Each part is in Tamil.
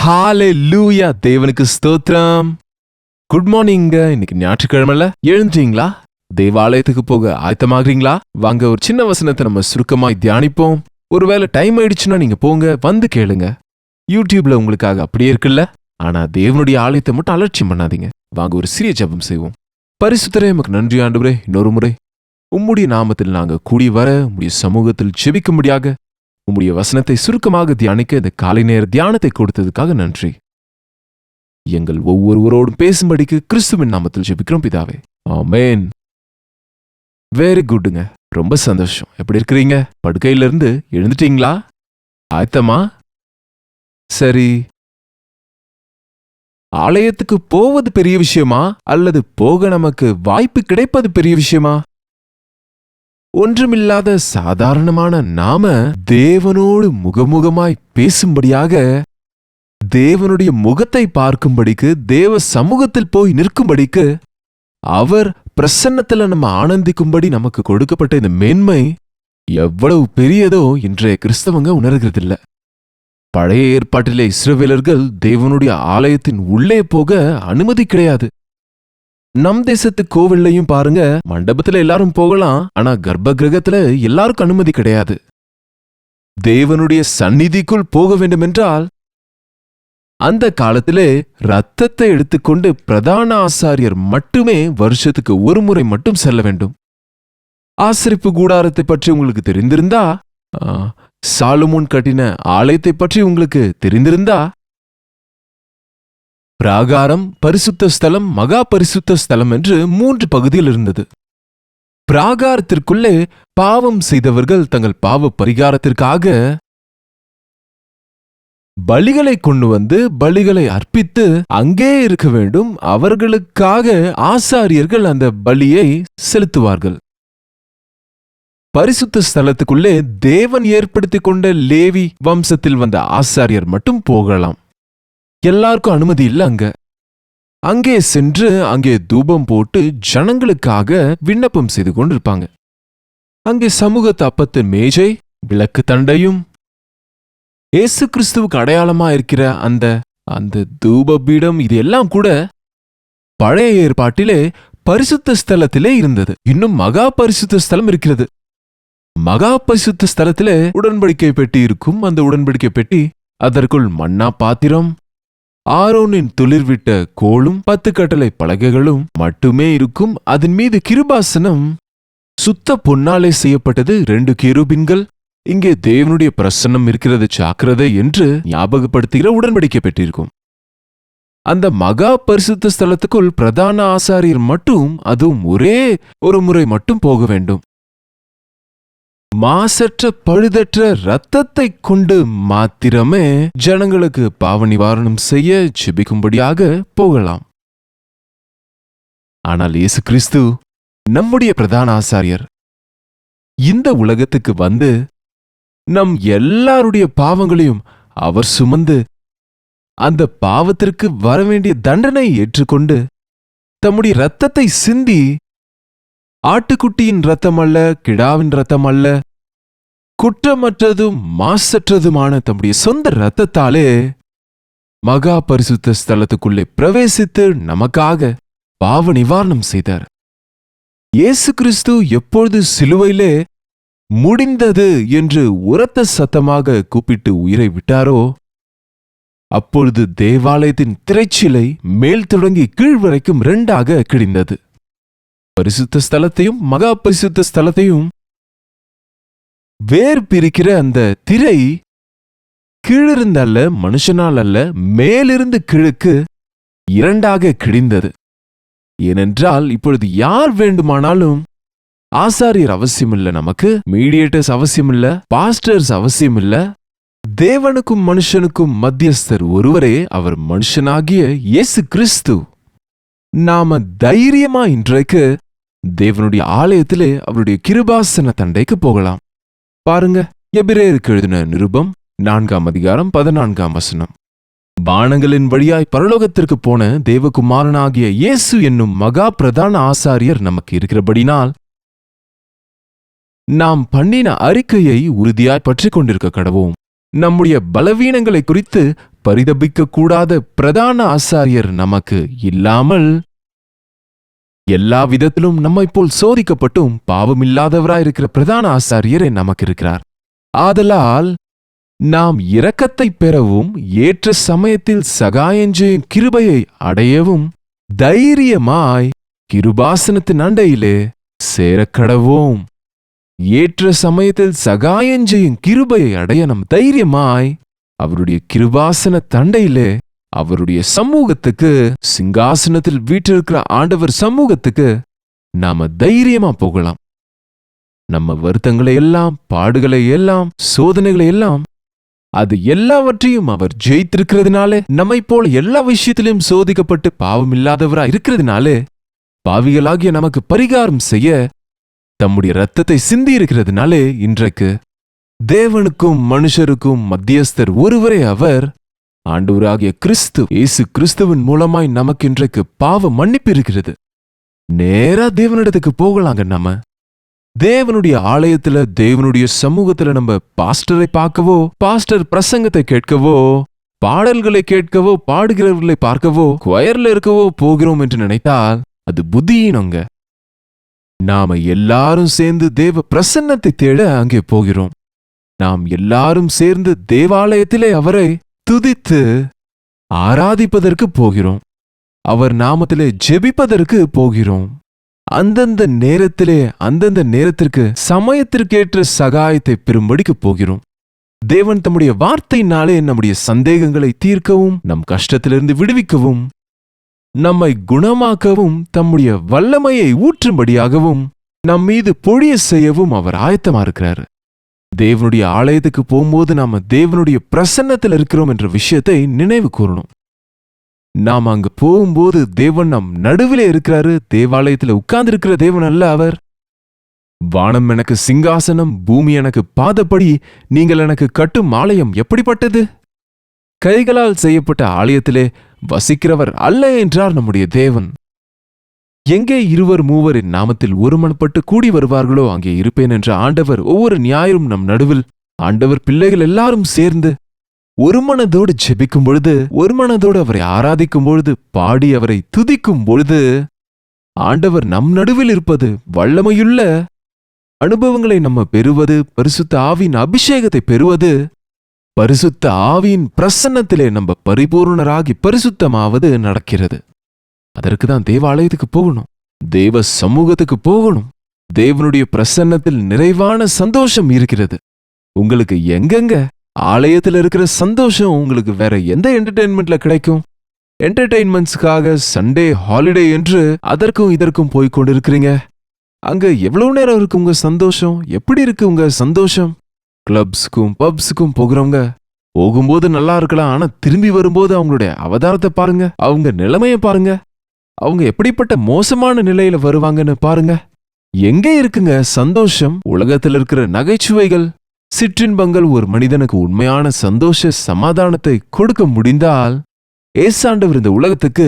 ஹalleluya, தேவனுக்கு ஸ்தோத்திரம். குட் மார்னிங்க. இன்னைக்கு ஞாயிற்றுக்கிழமைல எழுந்துட்டீங்களா? தேவாலயத்துக்கு போக ஆயத்தமாகறீங்களா? வாங்க ஒரு சின்ன வசனத்தை நம்ம சுருக்கமாய் தியானிப்போம். ஒருவேளை டைம் ஆயிடுச்சுன்னா நீங்க போங்க, வந்து கேளுங்க. யூடியூப்ல உங்களுக்காக அப்படியே இருக்குல்ல. ஆனா தேவனுடைய ஆலயத்தை மட்டும் அலட்சியம் பண்ணாதீங்க. வாங்க ஒரு சிறிய ஜெபம் செய்வோம். பரிசுத்தரே, எமக்கு நன்றி ஆண்டவரே. இன்னொரு முறை உம்முடைய நாமத்தில் நாங்க கூடி வர, உம்முடைய சமூகத்தில் ஜெபிக்கும்படியாக உம்முடைய வசனத்தை சுருக்கமாக தியானிக்க இந்த காலை நேர தியானத்தை கொடுத்ததுக்காக நன்றி. எங்கள் ஒவ்வொருவரோடும் பேசும்படிக்கு கிறிஸ்துவின் நாமத்தில் ஜெபிக்கிறோம் பிதாவே, ஆமென். வெரி குட்டுங்க, ரொம்ப சந்தோஷம். எப்படி இருக்கிறீங்க? படுக்கையில இருந்து எழுந்துட்டீங்களா? ஆயத்தமா? சரி, ஆலயத்துக்கு போவது பெரிய விஷயமா அல்லது போக நமக்கு வாய்ப்பு கிடைப்பது பெரிய விஷயமா? ஒன்றுமில்லாத சாதாரணமான நாம தேவனோடு முகமுகமாய் பேசும்படியாக, தேவனுடைய முகத்தை பார்க்கும்படிக்கு, தேவ சமூகத்தில் போய் நிற்கும்படிக்கு, அவர் பிரசன்னத்துல நம்ம ஆனந்திக்கும்படி நமக்கு கொடுக்கப்பட்ட இந்த மேன்மை எவ்வளவு பெரியதோ இன்றைய கிறிஸ்தவங்க உணர்கிறதில்ல. பழைய ஏற்பாட்டிலே இஸ்ரவேலர்கள் தேவனுடைய ஆலயத்தின் உள்ளே போக அனுமதி கிடையாது. நம் தேசத்து கோவில்லையும் பாருங்க, மண்டபத்துல எல்லாரும் போகலாம், ஆனா கர்ப்ப கிரகத்துல எல்லாருக்கும் அனுமதி கிடையாது. தேவனுடைய சந்நிதிக்குள் போக வேண்டுமென்றால் அந்த காலத்திலே ரத்தத்தை எடுத்துக்கொண்டு பிரதான ஆசாரியர் மட்டுமே வருஷத்துக்கு ஒரு முறை மட்டும் செல்ல வேண்டும். ஆசரிப்பு கூடாரத்தை பற்றி உங்களுக்கு தெரிந்திருந்தா, சாலமோன் கட்டின ஆலயத்தை பற்றி உங்களுக்கு தெரிந்திருந்தா, பிராகாரம், பரிசுத்த ஸ்தலம், மகா பரிசுத்த ஸ்தலம் என்று 3 பகுதியில் இருந்தது. பிராகாரத்திற்குள்ளே பாவம் செய்தவர்கள் தங்கள் பாவ பரிகாரத்திற்காக பலிகளை கொண்டு வந்து பலிகளை அர்ப்பித்து அங்கே இருக்க வேண்டும். அவர்களுக்காக ஆசாரியர்கள் அந்த பலியை செலுத்துவார்கள். பரிசுத்த ஸ்தலத்துக்குள்ளே தேவன் ஏற்படுத்திக் கொண்ட லேவி வம்சத்தில் வந்த ஆசாரியர் மட்டும் போகலாம். எல்லாருக்கும் அனுமதி இல்லை. அங்கே சென்று அங்கே தூபம் போட்டு ஜனங்களுக்காக விண்ணப்பம் செய்து கொண்டிருப்பாங்க. அங்கே சமூகத்து அப்பத்தின் மேஜை, விளக்கு தண்டையும், இயேசு கிறிஸ்துவுக்கு அடையாளமா இருக்கிற அந்த தூப பீடம், இது எல்லாம் கூட பழைய ஏற்பாட்டிலே பரிசுத்த ஸ்தலத்திலே இருந்தது. இன்னும் மகா பரிசுத்த ஸ்தலம் இருக்கிறது. மகா பரிசுத்த ஸ்தலத்திலே உடன்படிக்கை பெட்டி இருக்கும். அந்த உடன்படிக்கை பெட்டி, அதற்குள் மன்னா பாத்திரம், ஆரோனின் துளிர்விட்ட கோலும் 10 கட்டளை பலகைகளும் மட்டுமே இருக்கும். அதன் மீது கிருபாசனம் சுத்த பொன்னாலே செய்யப்பட்டது. 2 கேருபீன்கள். இங்கே தேவனுடைய பிரசன்னம் இருக்கிறது, ஜாக்கிரதை என்று ஞாபகப்படுத்துகிற உடன்படிக்கை பெற்றிருக்கும். அந்த மகா பரிசுத்த ஸ்தலத்துக்குள் பிரதான ஆசாரியர் மட்டும், அதுவும் ஒரே ஒரு முறை மட்டும் போக வேண்டும். மாசற்ற பழுதற்ற இரத்தத்தை கொண்டு மாத்திரமே ஜனங்களுக்கு பாவ நிவாரணம் செய்ய ஜெபிக்கும்படியாக போகலாம். ஆனால் இயேசு கிறிஸ்து, நம்முடைய பிரதான ஆசாரியர், இந்த உலகத்துக்கு வந்து நம் எல்லாருடைய பாவங்களையும் அவர் சுமந்து அந்த பாவத்திற்கு வரவேண்டிய தண்டனை ஏற்றுக்கொண்டு தம்முடைய இரத்தத்தை சிந்தி, ஆட்டுக்குட்டியின் இரத்தம் அல்ல, கிடாவின் இரத்தம் அல்ல, குற்றமற்றதும் மாசற்றதுமான தம்முடைய சொந்த இரத்தத்தாலே மகா பரிசுத்த ஸ்தலத்துக்குள்ளே பிரவேசித்து நமக்காக பாவ நிவாரணம் செய்தார். இயேசு கிறிஸ்து எப்பொழுது சிலுவையிலே முடிந்தது என்று உரத்த சத்தமாக கூப்பிட்டு உயிரை விட்டாரோ, அப்பொழுது தேவாலயத்தின் திரைச்சிலை மேல் தொடங்கி கீழ் வரைக்கும் 2ஆக கிழிந்தது. பரிசுத்த ஸ்தலத்தையும் மகா பரிசுத்த ஸ்தலத்தையும் வேர் பிரிக்கிற அந்த திரை கீழிருந்து அல்ல, மனுஷனால் அல்ல, மேலிருந்து கீழுக்கு 2ஆக கிழிந்தது. ஏனென்றால் இப்பொழுது யார் வேண்டுமானாலும், ஆசாரியர் அவசியமில்லை, நமக்கு மீடியேட்டர்ஸ் அவசியமில்ல, பாஸ்டர்ஸ் அவசியமில்ல, தேவனுக்கும் மனுஷனுக்கும் மத்தியஸ்தர் ஒருவரே, அவர் மனுஷனாகிய இயேசு கிறிஸ்து. நாம தைரியமா இன்றைக்கு தேவனுடைய ஆலயத்திலே அவருடைய கிருபாசன தண்டைக்கு போகலாம். பாருங்க, எபிரேயருக்கு எழுதின நிருபம் 4ஆம் அதிகாரம் 14ஆம் வசனம். பானங்களின் வழியாய் பரலோகத்திற்கு போன தேவகுமாரனாகிய இயேசு என்னும் மகா பிரதான ஆசாரியர் நமக்கு இருக்கிறபடினால் நாம் பண்ணின அறிக்கையை உறுதியாய் பற்றிக் கொண்டிருக்க கடவோம். நம்முடைய பலவீனங்களை குறித்து பரிதபிக்க கூடாத பிரதான ஆசாரியர் நமக்கு இல்லாமல் எல்லா விதத்திலும் நம்மை போல் சோதிக்கப்பட்டும் பாவமில்லாதவராயிருக்கிற பிரதான ஆசாரியரே நமக்கு இருக்கிறார். ஆதலால் நாம் இரக்கத்தை பெறவும் ஏற்ற சமயத்தில் சகாயஞ்செய்யும் கிருபையை அடையவும் தைரியமாய் கிருபாசனத்தின் அண்டையிலே சேரக்கடவோம். ஏற்ற சமயத்தில் சகாயஞ்செய்யும் கிருபையை அடைய நம் தைரியமாய் அவருடைய கிருபாசன தண்டையிலே அவருடைய சமூகத்துக்கு, சிங்காசனத்தில் வீற்றிருக்கிற ஆண்டவர் சமூகத்துக்கு நாம தைரியமா போகலாம். நம்ம வருத்தங்களை எல்லாம், பாடுகளை எல்லாம், சோதனைகளை எல்லாம், அது எல்லாவற்றையும் அவர் ஜெயித்திருக்கிறதுனாலே, நம்மை போல எல்லா விஷயத்திலும் சோதிக்கப்பட்டு பாவம் இல்லாதவரா இருக்கிறதுனாலே, பாவிகளாகிய நமக்கு பரிகாரம் செய்ய தம்முடைய இரத்தத்தை சிந்தி இருக்கிறதுனாலே, இன்றைக்கு தேவனுக்கும் மனுஷருக்கும் மத்தியஸ்தர் ஒருவரே அவர், ஆண்டவராகிய கிறிஸ்து இயேசு கிறிஸ்துவின் மூலமாய் நமக்கு இன்றைக்கு பாவ மன்னிப்பு இருக்கிறது. நேரா தேவனிடத்துக்கு போகலாங்க. நம்ம தேவனுடைய ஆலயத்துல, தேவனுடைய சமூகத்துல நம்ம பாஸ்டரை பார்க்கவோ, பாஸ்டர் பிரசங்கத்தை கேட்கவோ, பாடல்களை கேட்கவோ, பாடுகிறவர்களை பார்க்கவோ, கொயர்ல இருக்கவோ போகிறோம் என்று நினைத்தால் அது புத்தியீனங்க. நாம எல்லாரும் சேர்ந்து தேவ பிரசன்னத்தை தேட அங்கே போகிறோம். நாம் எல்லாரும் சேர்ந்து தேவாலயத்திலே அவரை துதித்து ஆராதிப்பதற்கு போகிறோம். அவர் நாமத்திலே ஜெபிப்பதற்கு போகிறோம். அந்தந்த நேரத்திலே, அந்தந்த நேரத்திற்கு சமயத்திற்கேற்ற சகாயத்தை பெறும்படிக்கு போகிறோம். தேவன் தம்முடைய வார்த்தையினாலே நம்முடைய சந்தேகங்களை தீர்க்கவும், நம் கஷ்டத்திலிருந்து விடுவிக்கவும், நம்மை குணமாக்கவும், தம்முடைய வல்லமையை ஊற்றும்படியாகவும், நம் மீது பொழிய செய்யவும் அவர் ஆயத்தமா இருக்கிறார். தேவனுடைய ஆலயத்துக்கு போகும்போது நாம தேவனுடைய பிரசன்னத்தில் இருக்கிறோம் என்ற விஷயத்தை நினைவு கூறணும். நாம் அங்கு போகும்போது தேவன் நம் நடுவிலே இருக்கிறாரு. தேவாலயத்தில் உட்கார்ந்து இருக்கிற தேவன் அல்ல அவர். வானம் எனக்கு சிங்காசனம், பூமி எனக்கு பாதப்படி, நீங்கள் எனக்கு கட்டும் ஆலயம் எப்படிப்பட்டது? கைகளால் செய்யப்பட்ட ஆலயத்திலே வசிக்கிறவர் அல்ல என்றார் நம்முடைய தேவன். எங்கே 2-3 என் நாமத்தில் ஒருமனப்பட்டு கூடி வருவார்களோ அங்கே இருப்பேன் என்ற ஆண்டவர் ஒவ்வொரு ஞாயிறும் நம் நடுவில், ஆண்டவர் பிள்ளைகள் எல்லாரும் சேர்ந்து ஒரு மனதோடு ஜெபிக்கும் பொழுது, ஒரு மனதோடு அவரை ஆராதிக்கும் பொழுது, பாடி அவரை துதிக்கும் பொழுது, ஆண்டவர் நம் நடுவில் இருப்பது, வல்லமையுள்ள அனுபவங்களை நம்ம பெறுவது, பரிசுத்த ஆவியின் அபிஷேகத்தை பெறுவது, பரிசுத்த ஆவியின் பிரசன்னத்திலே நம்ம பரிபூர்ணராகி பரிசுத்தமாவது நடக்கிறது. அதற்கு தான் தேவாலயத்துக்கு போகணும், தேவ சமூகத்துக்கு போகணும். தேவனுடைய பிரசன்னத்தில் நிறைவான சந்தோஷம் இருக்கிறது. உங்களுக்கு எங்கெங்க ஆலயத்தில் இருக்கிற சந்தோஷம் உங்களுக்கு வேற எந்த என்டர்டெயின்மெண்ட்ல கிடைக்கும்? என்டர்டெயின்மெண்ட்ஸ்க்காக சண்டே ஹாலிடே என்று அதற்கும் இதற்கும் போய் கொண்டிருக்கிறீங்க. அங்க எவ்வளவு நேரம் இருக்கு உங்க சந்தோஷம்? எப்படி இருக்கு உங்க சந்தோஷம்? கிளப்ஸுக்கும் பப்ஸுக்கும் போகிறவங்க போகும்போது நல்லா இருக்கலாம், ஆனா திரும்பி வரும்போது அவங்களுடைய அவதாரத்தை பாருங்க, அவங்க நிலைமைய பாருங்க, அவங்க எப்படிப்பட்ட மோசமான நிலையில வருவாங்கன்னு பாருங்க. எங்க இருக்குங்க சந்தோஷம்? உலகத்தில் இருக்கிற நகைச்சுவைகள், சிற்றின்பங்கள் ஒரு மனிதனுக்கு உண்மையான சந்தோஷ சமாதானத்தை கொடுக்க முடிந்தால் ஏசாண்டவர் இந்த உலகத்துக்கு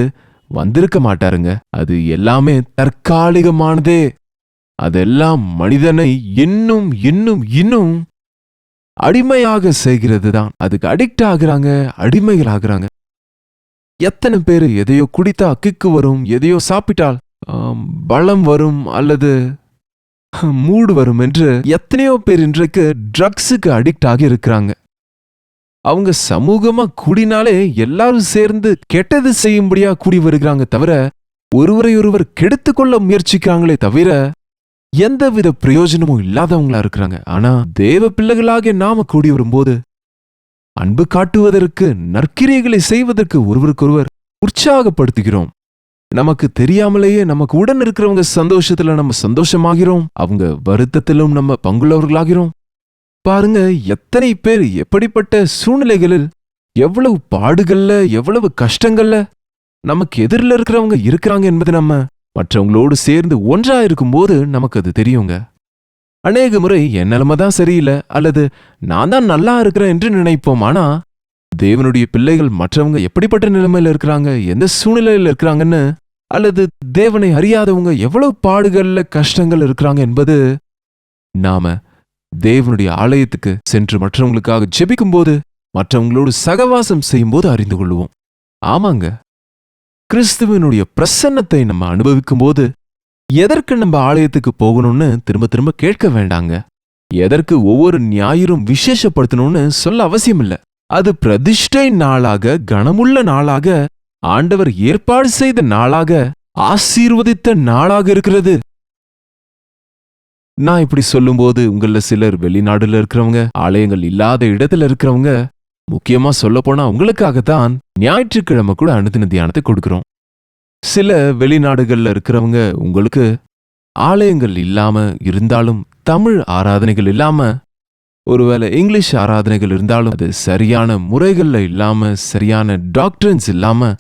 வந்திருக்க மாட்டாருங்க. அது எல்லாமே தற்காலிகமானதே. அதெல்லாம் மனிதனை இன்னும் இன்னும் இன்னும் அடிமையாக செய்கிறது தான். அதுக்கு அடிக்ட் ஆகுறாங்க, அடிமைகள் ஆகுறாங்க. எத்தனை பேர் எதையோ குடித்தா கிக்கு வரும், எதையோ சாப்பிட்டால் பலம் வரும் அல்லது மூடு வரும் என்று எத்தனையோ பேர் இன்றைக்கு ட்ரக்ஸுக்கு அடிக்ட் ஆகி இருக்கிறாங்க. அவங்க சமூகமா கூடினாலே எல்லாரும் சேர்ந்து கெட்டது செய்யும்படியா கூடி வருகிறாங்க தவிர, ஒருவரையொருவர் கெடுத்துக்கொள்ள முயற்சிக்கிறாங்களே தவிர எந்தவித பிரயோஜனமும் இல்லாதவங்களா இருக்கிறாங்க. ஆனா தேவ பிள்ளைகளாகிய நாம கூடி வரும்போது அன்பு காட்டுவதற்கு, நற்கிரியைகளை செய்வதற்கு ஒருவருக்கொருவர் உற்சாகப்படுத்துகிறோம். நமக்கு தெரியாமலேயே நமக்கு உடன் இருக்கிறவங்க சந்தோஷத்துல நம்ம சந்தோஷமாகிறோம், அவங்க வருத்தத்திலும் நம்ம பங்குள்ளவர்களாகிறோம். பாருங்க, எத்தனை பேர் எப்படிப்பட்ட சூழ்நிலைகளில், எவ்வளவு பாடுகள்ல, எவ்வளவு கஷ்டங்கள்ல நமக்கு எதிரில் இருக்கிறவங்க இருக்கிறாங்க என்பது நம்ம மற்றவங்களோடு சேர்ந்து ஒன்றா இருக்கும்போது நமக்கு அது தெரியுங்க. அநேக முறை என் நிலைமை தான் சரியில்லை அல்லது நான் தான் நல்லா இருக்கிறேன் என்று நினைப்போம். ஆனா தேவனுடைய பிள்ளைகள் மற்றவங்க எப்படிப்பட்ட நிலைமையில இருக்கிறாங்க, எந்த சூழ்நிலையில இருக்கிறாங்கன்னு, அல்லது தேவனை அறியாதவங்க எவ்வளவு பாடுகள்ல கஷ்டங்கள் இருக்கிறாங்க என்பது நாம தேவனுடைய ஆலயத்துக்கு சென்று மற்றவங்களுக்காக ஜெபிக்கும் போது மற்றவங்களோடு சகவாசம் செய்யும்போது அறிந்து கொள்வோம். ஆமாங்க, கிறிஸ்துவனுடைய பிரசன்னத்தை நம்ம அனுபவிக்கும் போது எதற்கு நம்ம ஆலயத்துக்கு போகணும்னு திரும்ப திரும்ப கேட்க வேண்டாங்க. எதற்கு ஒவ்வொரு ஞாயிறும் விசேஷப்படுத்தணும்னு சொல்ல அவசியம் இல்ல. அது பிரதிஷ்டை நாளாக, கனமுள்ள நாளாக, ஆண்டவர் ஏற்பாடு செய்த நாளாக, ஆசீர்வதித்த நாளாக இருக்கிறது. நான் இப்படி சொல்லும்போது உங்கள சிலர் வெளிநாடுல இருக்கிறவங்க, ஆலயங்கள் இல்லாத இடத்துல இருக்கிறவங்க, முக்கியமா சொல்ல போனா உங்களுக்காகத்தான் ஞாயிற்றுக்கிழமை கூட அனுதின தியானத்தை கொடுக்கிறோம். சில வெளிநாடுகள்ல இருக்கிறவங்க உங்களுக்கு ஆலயங்கள் இல்லாம இருந்தாலும், தமிழ் ஆராதனைகள் இல்லாம, ஒருவேளை இங்கிலீஷ் ஆராதனைகள் இருந்தாலும் அது சரியான முறைகள்ல இல்லாம, சரியான டாக்டர்ஸ் இல்லாம,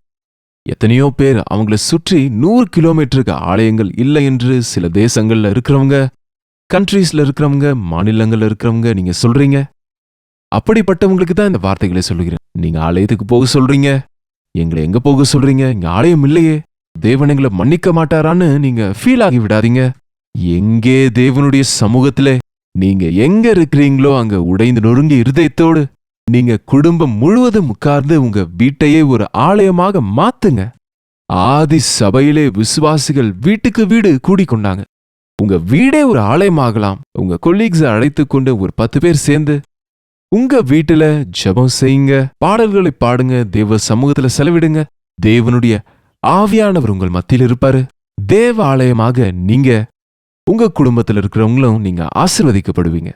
எத்தனையோ பேர் அவங்கள சுற்றி 100 கிலோமீட்டருக்கு ஆலயங்கள் இல்லை என்று சில தேசங்கள்ல இருக்கிறவங்க, கண்ட்ரீஸ்ல இருக்கிறவங்க, மாநிலங்கள்ல இருக்கிறவங்க நீங்க சொல்றீங்க. அப்படிப்பட்டவங்களுக்கு தான் இந்த வார்த்தைகளை சொல்லுகிறேன். நீங்க ஆலயத்துக்கு போக சொல்றீங்க, எங்களை எங்க போக சொல்றீங்க? இங்க ஆலயம் இல்லையே, தேவன் எங்களை மன்னிக்க மாட்டாரான்னு நீங்க ஃபீல் ஆகி விடாதீங்க. எங்கே தேவனுடைய சமூகத்திலே நீங்க எங்க இருக்கிறீங்களோ அங்க உடைந்து நொறுங்கி இருதயத்தோடு நீங்க குடும்பம் முழுவதும் உட்கார்ந்து உங்க வீட்டையே ஒரு ஆலயமாக மாத்துங்க. ஆதி சபையிலே விசுவாசிகள் வீட்டுக்கு வீடு கூடிக்கொண்டாங்க. உங்க வீடே ஒரு ஆலயமாகலாம். உங்க கொலீக்ஸை அழைத்து கொண்டு ஒரு 10 பேர் சேர்ந்து உங்க வீட்டுல ஜெபம் செய்யுங்க, பாடல்களை பாடுங்க, தேவ சமூகத்துல செலவிடுங்க. தேவனுடைய ஆவியானவர் உங்கள் மத்தியில் இருப்பாரு. தேவ ஆலயமாக நீங்க, உங்க குடும்பத்தில் இருக்கிறவங்களும் நீங்க ஆசீர்வதிக்கப்படுவீங்க.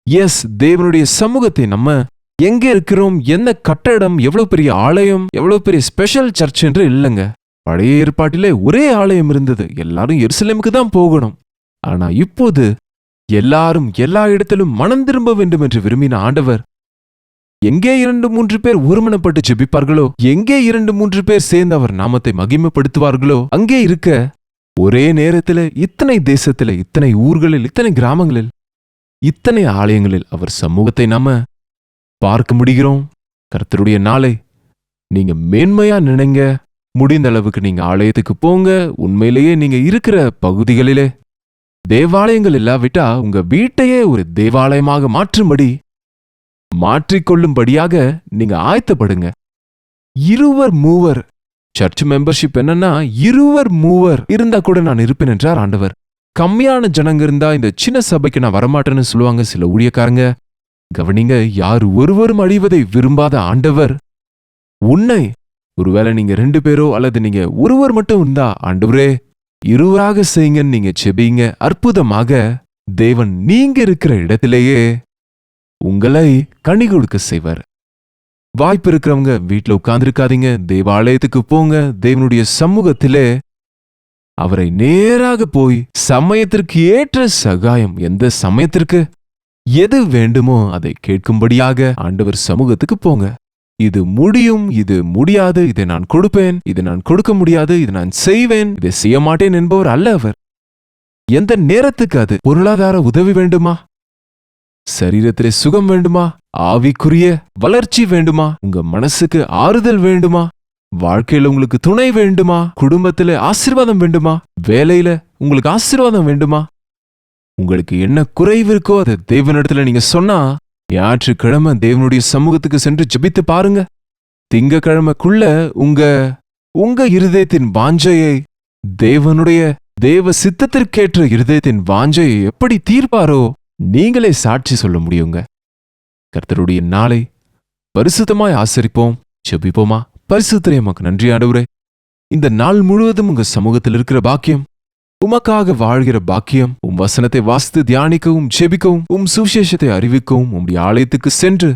எஸ், தேவனுடைய சமூகத்தை நம்ம எங்க இருக்கிறோம், என்ன கட்டடம், எவ்வளவு பெரிய ஆலயம், எவ்வளவு பெரிய ஸ்பெஷல் சர்ச் என்று இல்லைங்க. பழைய ஏற்பாட்டிலே ஒரே ஆலயம் இருந்தது. எல்லாரும் எருசலேமுக்கு தான் போகணும். ஆனா இப்போது எல்லாரும் எல்லா இடத்திலும் மனம் திரும்ப வேண்டும் என்று விரும்பின ஆண்டவர், எங்கே 2-3 பேர் ஒருமனப்பட்டு ஜெபிப்பார்களோ, எங்கே 2-3 பேர் சேர்ந்து அவர் நாமத்தை மகிமைப்படுத்துவார்களோ, அங்கே இருக்க ஒரே நேரத்தில் இத்தனை தேசத்தில், இத்தனை ஊர்களில், இத்தனை கிராமங்களில், இத்தனை ஆலயங்களில் அவர் சமூகத்தை நாம பார்க்க முடிகிறோம். கர்த்தருடைய நாளை நீங்க மேன்மையா நினைங்க. முடிந்த அளவுக்கு நீங்க ஆலயத்துக்கு போங்க. உண்மையிலேயே நீங்க இருக்கிற பகுதிகளிலே தேவாலயங்கள் இல்லாவிட்டா உங்க வீட்டையே ஒரு தேவாலயமாக மாற்றிக்கொள்ளும்படியாக நீங்க ஆயத்தப்படுங்க. 2-3 சர்ச் மெம்பர்ஷிப் என்னன்னா 2-3 இருந்தா கூட நான் இருப்பேன் என்றார் ஆண்டவர். கம்மியான ஜனங்க இருந்தா இந்த சின்ன சபைக்கு நான் வரமாட்டேன்னு சொல்லுவாங்க சில ஊழியக்காரங்க. கவனிங்க, யார் ஒருவரும் அழிவதை விரும்பாத ஆண்டவர் உன்னை, ஒருவேளை நீங்க 2 பேரோ அல்லது நீங்க ஒருவர் மட்டும் இருந்தா, ஆண்டவரே 2 செய்யுங்கன்னு நீங்க செபிங்க. அற்புதமாக தேவன் நீங்க இருக்கிற இடத்திலேயே உங்களை கனி கொடுக்க செய்வார். வாய்ப்பு இருக்கிறவங்க வீட்டுல உட்கார்ந்திருக்காதீங்க, தேவாலயத்துக்கு போங்க. தேவனுடைய சமூகத்திலே அவரை நேராக போய் சமயத்திற்கு ஏற்ற சகாயம், எந்த சமயத்திற்கு எது வேண்டுமோ அதை கேட்கும்படியாக ஆண்டவர் சமூகத்துக்கு போங்க. இது முடியும், இது முடியாது, இதை நான் கொடுப்பேன், இதை நான் கொடுக்க முடியாது, இதை நான் செய்வேன், இதை செய்ய மாட்டேன் என்பவர் அல்ல அவர். எந்த நேரத்துக்கு அது பொருளாதார உதவி வேண்டுமா, சரீரத்திலே சுகம் வேண்டுமா, ஆவிக்குரிய வளர்ச்சி வேண்டுமா, உங்க மனசுக்கு ஆறுதல் வேண்டுமா, வாழ்க்கையில உங்களுக்கு துணை வேண்டுமா, குடும்பத்தில ஆசீர்வாதம் வேண்டுமா, வேலையில உங்களுக்கு ஆசீர்வாதம் வேண்டுமா, உங்களுக்கு என்ன குறைவு இருக்கோ அதை தேவனிடத்துல நீங்க சொன்னா, ஞாயிற்றுக்கிழமை தேவனுடைய சமூகத்துக்கு சென்று ஜெபித்து பாருங்க. திங்கக்கிழமைக்குள்ள உங்க இருதயத்தின் வாஞ்சையை, தேவனுடைய தேவ சித்தத்திற்கேற்ற இருதயத்தின் வாஞ்சையை எப்படி தீர்ப்பாரோ நீங்களே சாட்சி சொல்ல முடியுங்க. கர்த்தருடைய நாளை பரிசுத்தமாய் ஆசரிப்போம். ஜெபிப்போமா? பரிசுத்தரே, உமக்கு நன்றி ஆண்டவரே. இந்த நாள் முழுவதும் உங்க சமூகத்தில் இருக்கிற பாக்கியம், உமக்காக வாழ்கிற பாக்கியம், உம் வசனத்தை வாசித்து தியானிக்கவும், ஜெபிக்கவும், உம் சுவிசேஷத்தை அறிவிக்கவும், உம்முடைய ஆலயத்துக்கு சென்று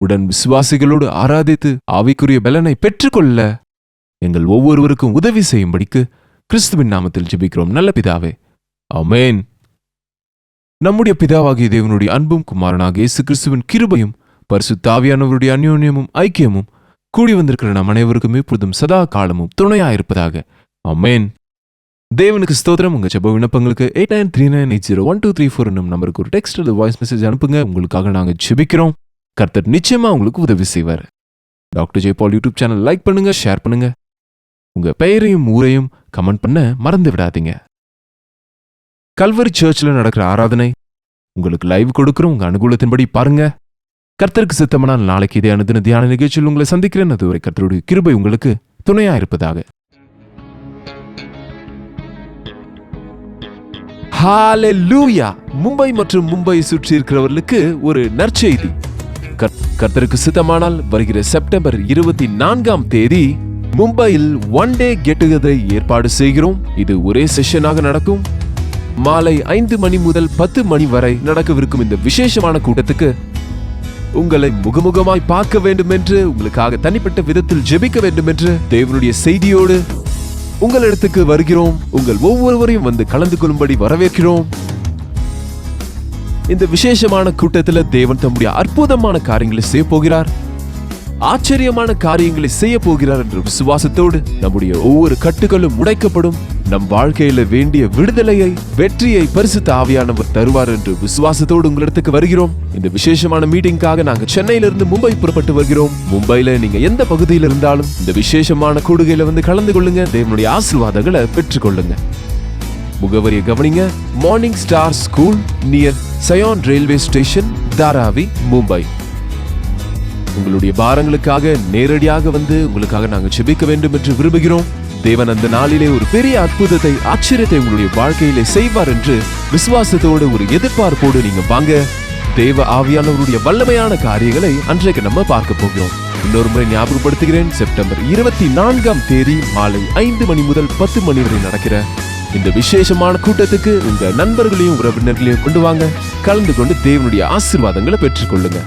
உடன் விசுவாசிகளோடு ஆராதித்து ஆவிக்குரிய பலனை பெற்றுக்கொள்ள எங்கள் ஒவ்வொருவருக்கும் உதவி செய்யும்படிக்கு கிறிஸ்துவின் நாமத்தில் ஜெபிக்கிறோம் நல்ல பிதாவே, ஆமென். நம்முடைய பிதாவாகிய தேவனுடைய அன்பும் குமாரனாகிய இயேசு கிறிஸ்துவின் கிருபையும் பரிசுத்த ஆவியானவருடைய அந்யோன்யமும் ஐக்கியமும் கூடி வந்திருக்கிற நம் அனைவருக்கும் இப்பொழுதும் சதா காலமும் துணையாயிருப்பதாக, ஆமென். தேவனுக்கு ஸ்தோத்திரம். உங்க ஜெப விண்ணப்பங்களுக்கு 8939801234 என்னும் நம்பருக்கு ஒரு டெக்ஸ்ட் அல்லது வாய்ஸ் மெசேஜ் அனுப்புங்க. உங்களுக்காக நாங்க ஜெபிக்கிறோம். கர்த்தர் நிச்சயமா உங்களுக்கு உதவி செய்வார். டாக்டர் ஜே பால் யூடியூப் சேனல் லைக் பண்ணுங்க, ஷேர் பண்ணுங்க. உங்க பெயரையும் ஊரையும் கமெண்ட் பண்ண மறந்து விடாதீங்க. கல்வரி சர்ச்சில் நடக்கிற ஆராதனை உங்களுக்கு லைவ் கொடுக்குறோம். உங்க அனுகூலத்தின்படி பாருங்க. கர்த்தருக்கு சித்தமானால் நாளைக்கு இதே அனுதின தியான நிகழ்ச்சியில் உங்களை சந்திக்கிறேன். அதுவரை கர்த்தருடைய கிருபை உங்களுக்கு துணையா இருப்பதாக. ஹalleluya. மும்பை மற்றும் மும்பை சுற்றி இருக்கிறவர்களுக்கு ஒரு நற்செய்தி. கர்த்தருக்கு சித்தமானால் வருகிற செப்டம்பர் 24ஆம் தேதி மும்பையில் ஒன் டே கெட் டுகெதரை ஏற்பாடு செய்கிறோம். இது ஒரே செஷனாக நடக்கும். மாலை 5 மணி முதல் 10 மணி வரை நடக்கவிருக்கும் இந்த விசேஷமான கூட்டத்துக்கு உங்களை முகமுகமாய் பார்க்க வேண்டும் என்று, உங்களுக்காக தனிப்பட்ட விதத்தில் ஜெபிக்க வேண்டும் என்று தேவனுடைய செய்தியோடு உங்களிடத்துக்கு வருகிறோம். உங்கள் ஒவ்வொருவரையும் வந்து கலந்து கொள்ளும்படி வரவேற்கிறோம். இந்த விசேஷமான கூட்டத்தில் தேவன் தம்முடைய அற்புதமான காரியங்களை செய்ய போகிறார், ஆச்சரியமான காரியங்களை செய்ய போகிறார் என்ற விசுவாசத்தோடு நம்முடைய ஒவ்வொரு கட்டுகளும் உடைக்கப்படும். நம் வாழ்க்கையில வேண்டிய விடுதலையை, வெற்றியை பரிசுத்த ஆவியானவர் தருவார் என்று விசுவாசத்தோடு உங்களிடத்துக்கு வருகிறோம். இந்த விசேஷமான மீட்டிங்காக நாங்க சென்னையிலிருந்து மும்பை புறப்பட்டு வருகிறோம். மும்பைல நீங்க எந்த பகுதியில் இருந்தாலும் இந்த விசேஷமான கூடுகையில வந்து கலந்து கொள்ளுங்க. தேவனுடைய ஆசீர்வாதங்களை பெற்றுக்கொள்ளுங்க. முகவரியை கவனிங்க. Morning star school near Sion railway station, Dharavi, Mumbai. உங்களுடைய பாரங்களுக்காக நேரடியாக வந்து உங்களுக்காக நாங்கள் ஜெபிக்க வேண்டும் என்று விரும்புகிறோம். தேவன் அந்த நாளிலே ஒரு பெரிய அற்புதத்தை, ஆச்சரியத்தை உங்களுடைய வாழ்க்கையிலே செய்வார் என்று விசுவாசத்தோடு, ஒரு எதிர்பார்ப்போடு நீங்க வாங்க. தேவ ஆவியானவருடைய வல்லமையான காரியங்களை அன்றைக்கு நம்ம பார்க்க போகிறோம். இன்னொரு முறை ஞாபகப்படுத்துகிறேன். செப்டம்பர் 24ஆம் தேதி மாலை 5 மணி முதல் 10 மணி வரை நடக்கிற இந்த விசேஷமான கூட்டத்துக்கு உங்க நண்பர்களையும் உறவினர்களையும் கொண்டு வாங்க. கலந்து கொண்டு தேவனுடைய ஆசீர்வாதங்களை பெற்றுக்கொள்ளுங்க.